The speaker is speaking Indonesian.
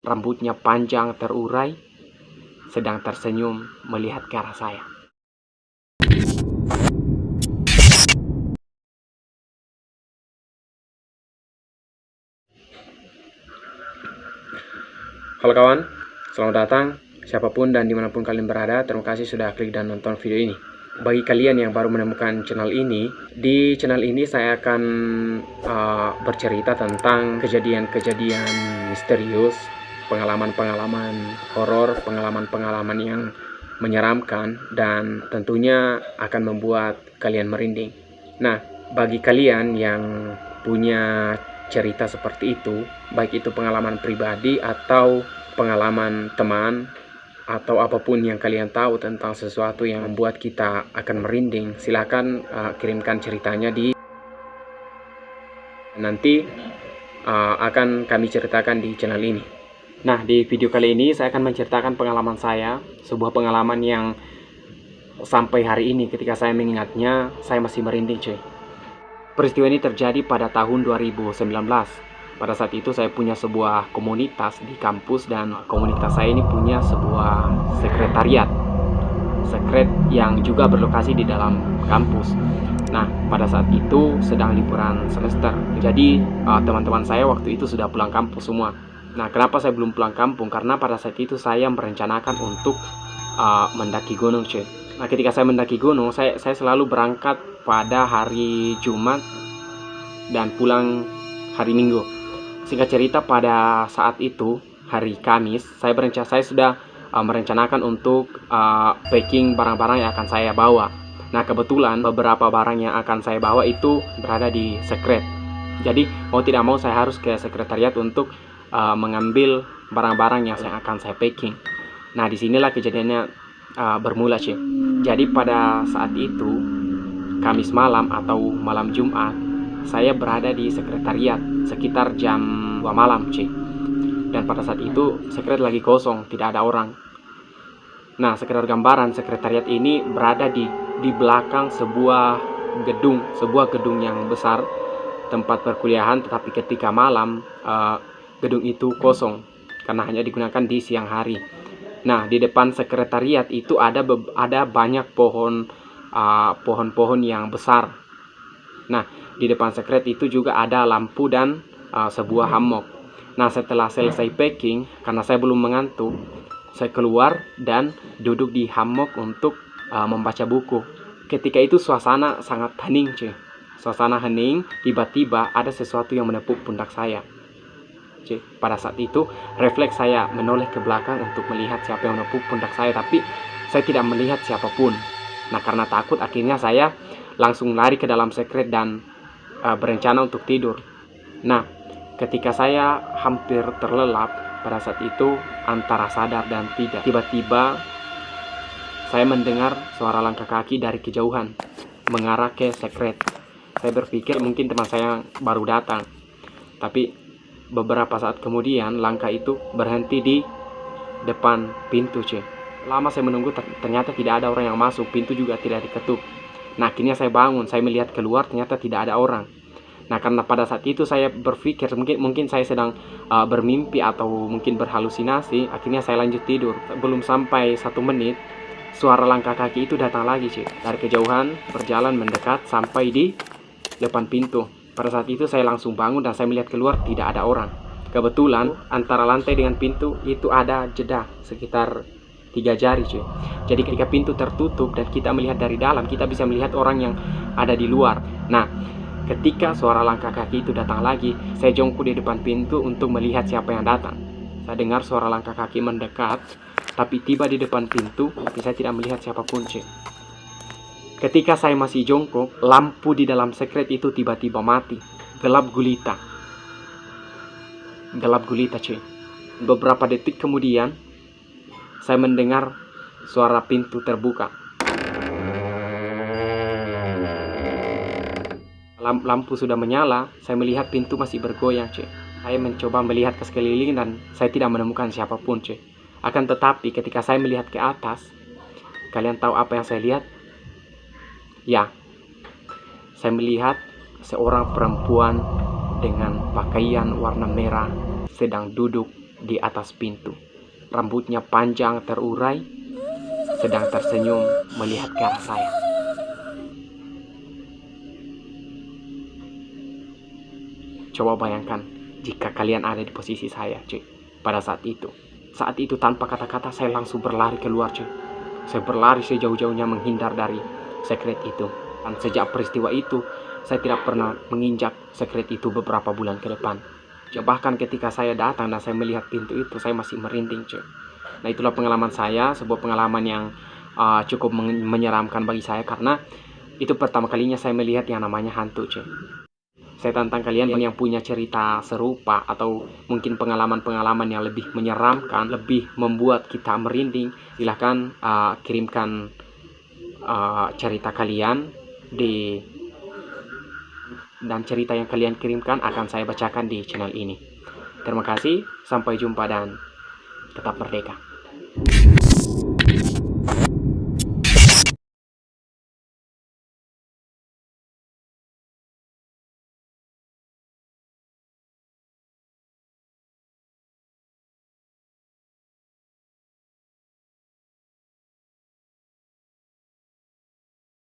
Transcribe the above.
rambutnya panjang terurai, sedang tersenyum melihat ke arah saya. Halo kawan, selamat datang. Siapapun dan dimanapun kalian berada, terima kasih sudah klik dan nonton video ini. Bagi kalian yang baru menemukan channel ini, di channel ini saya akan bercerita tentang kejadian-kejadian misterius, pengalaman-pengalaman horor, pengalaman-pengalaman yang menyeramkan, dan tentunya akan membuat kalian merinding. Nah, bagi kalian yang punya cerita seperti itu, baik itu pengalaman pribadi atau pengalaman teman, atau apapun yang kalian tahu tentang sesuatu yang membuat kita akan merinding, silakan kirimkan ceritanya di nanti akan kami ceritakan di channel ini. Nah, di video kali ini saya akan menceritakan pengalaman saya, sebuah pengalaman yang sampai hari ini ketika saya mengingatnya, saya masih merinding cuy. Peristiwa ini terjadi pada tahun 2019. Pada saat itu saya punya sebuah komunitas di kampus, dan komunitas saya ini punya sebuah sekretariat. Sekret yang juga berlokasi di dalam kampus. Nah, pada saat itu sedang liburan semester. Jadi teman-teman saya waktu itu sudah pulang kampus semua. Nah, kenapa saya belum pulang kampung? Karena pada saat itu saya merencanakan untuk mendaki gunung cuy. Nah, ketika saya mendaki gunung, saya selalu berangkat pada hari Jumat dan pulang hari Minggu. Singkat cerita, pada saat itu hari Kamis, saya sudah merencanakan untuk packing barang-barang yang akan saya bawa. Nah, kebetulan beberapa barang yang akan saya bawa itu berada di sekret. Jadi mau tidak mau saya harus ke sekretariat untuk mengambil barang-barang yang akan saya packing. Nah, disinilah kejadiannya bermula sih. Jadi pada saat itu Kamis malam atau malam Jumat, saya berada di sekretariat sekitar jam 2 malam cuy. Dan pada saat itu sekret lagi kosong, tidak ada orang. Nah, sekedar gambaran, sekretariat ini berada di belakang sebuah gedung yang besar, tempat perkuliahan. Tetapi ketika malam gedung itu kosong karena hanya digunakan di siang hari. Nah, di depan sekretariat itu ada banyak pohon-pohon yang besar. Nah, di depan sekret itu juga ada lampu dan sebuah hammock. Nah, setelah selesai packing, karena saya belum mengantuk, saya keluar dan duduk di hammock untuk membaca buku. Ketika itu suasana sangat hening cuy. Suasana hening, tiba-tiba ada sesuatu yang menepuk pundak saya. Pada saat itu refleks saya menoleh ke belakang untuk melihat siapa yang menepuk pundak saya, tapi saya tidak melihat siapapun. Nah, karena takut, akhirnya saya langsung lari ke dalam sekret dan berencana untuk tidur. Nah, ketika saya hampir terlelap pada saat itu, antara sadar dan tidak, tiba-tiba saya mendengar suara langkah kaki dari kejauhan mengarah ke sekret. Saya berpikir mungkin teman saya baru datang, tapi beberapa saat kemudian langkah itu berhenti di depan pintu cuy. Lama saya menunggu, ternyata tidak ada orang yang masuk, pintu juga tidak diketuk. Nah, akhirnya saya bangun, saya melihat keluar, ternyata tidak ada orang. Nah, karena pada saat itu saya berpikir mungkin saya sedang bermimpi atau mungkin berhalusinasi, akhirnya saya lanjut tidur. Belum sampai 1 menit, suara langkah kaki itu datang lagi cuy. Dari kejauhan berjalan mendekat sampai di depan pintu. Pada saat itu saya langsung bangun dan saya melihat keluar, tidak ada orang. Kebetulan antara lantai dengan pintu itu ada jeda sekitar 3 jari cuy. Jadi ketika pintu tertutup dan kita melihat dari dalam, kita bisa melihat orang yang ada di luar. Nah, ketika suara langkah kaki itu datang lagi, saya jongkok di depan pintu untuk melihat siapa yang datang. Saya dengar suara langkah kaki mendekat, tapi tiba di depan pintu, tapi saya tidak melihat siapapun cuy. Ketika saya masih jongkok, lampu di dalam sekret itu tiba-tiba mati. Gelap gulita. Gelap gulita cuy. Beberapa detik kemudian, saya mendengar suara pintu terbuka. Lampu sudah menyala, saya melihat pintu masih bergoyang cuy. Saya mencoba melihat ke sekeliling dan saya tidak menemukan siapapun cuy. Akan tetapi ketika saya melihat ke atas, kalian tahu apa yang saya lihat? Ya, saya melihat seorang perempuan dengan pakaian warna merah sedang duduk di atas pintu. Rambutnya panjang terurai, sedang tersenyum melihat ke arah saya. Coba bayangkan jika kalian ada di posisi saya, cuy. Pada saat itu tanpa kata-kata saya langsung berlari keluar, cuy. Saya berlari sejauh-jauhnya menghindar dari sekret itu. Dan sejak peristiwa itu, saya tidak pernah menginjak sekret itu beberapa bulan ke depan. Bahkan ketika saya datang dan saya melihat pintu itu, saya masih merinding, cuy. Nah, itulah pengalaman saya, sebuah pengalaman yang cukup menyeramkan bagi saya, karena itu pertama kalinya saya melihat yang namanya hantu, cuy. Saya tantang kalian yang punya cerita serupa atau mungkin pengalaman-pengalaman yang lebih menyeramkan, lebih membuat kita merinding. Silahkan kirimkan cerita kalian dan cerita yang kalian kirimkan akan saya bacakan di channel ini. Terima kasih, sampai jumpa dan tetap merdeka.